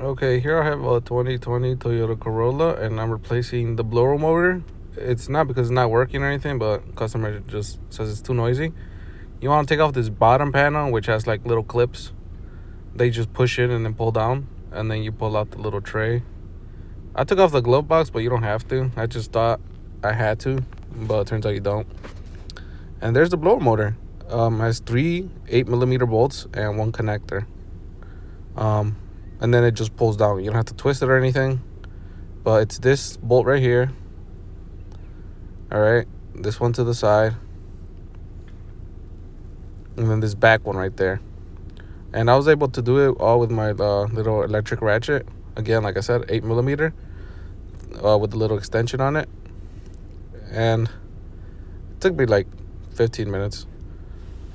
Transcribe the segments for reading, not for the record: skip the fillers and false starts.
Okay, here I have a 2020 Toyota Corolla, and I'm replacing the blower motor. It's not because it's not working or anything, but customer just says it's too noisy. You want to take off this bottom panel, which has like little clips. They just push in and then pull down, and then you pull out the little tray. I took off the glove box, but you don't have to. I just thought I had to, but it turns out you don't. And there's the blower motor. Has three 8mm bolts and one connector. And then it just pulls down. You don't have to twist it or anything, but it's this bolt right here. All right, this one to the side, and then this back one right there. And I was able to do it all with my little electric ratchet. Again, like I said, 8mm with a little extension on it. And it took me like 15 minutes.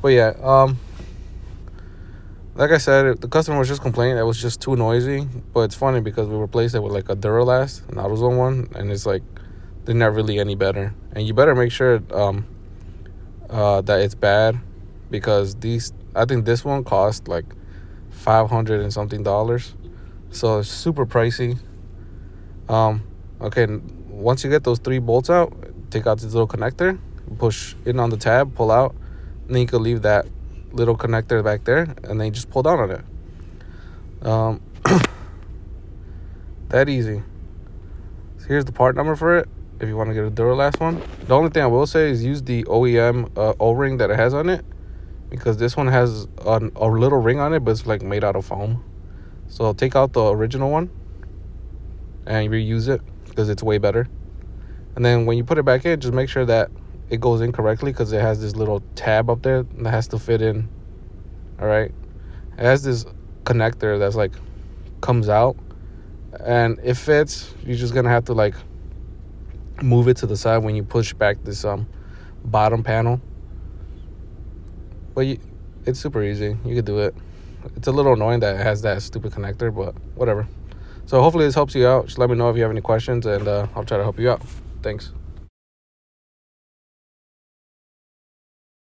But yeah, like I said, the customer was just complaining that it was just too noisy. But it's funny because we replaced it with like a Duralast, an AutoZone one, and it's like they're not really any better. And you better make sure that it's bad, because I think this one cost like $500 and something. So it's super pricey. Okay, once you get those three bolts out, take out this little connector, push in on the tab, pull out, and then you can leave that little connector back there, and then you just pull down on it. That easy. So here's the part number for it if you want to get a Duralast one. The only thing I will say is use the OEM O-ring that it has on it, because this one has a little ring on it, but it's like made out of foam. So take out the original one and reuse it, because it's way better. And then when you put it back in, just make sure that it goes in correctly, because it has this little tab up there that has to fit in. All right, it has this connector that's like comes out, and it fits. You're just gonna have to like move it to the side when you push back this bottom panel. But it's super easy. You could do it. It's a little annoying that it has that stupid connector, but whatever. So hopefully this helps you out. Just let me know if you have any questions, and I'll try to help you out. Thanks.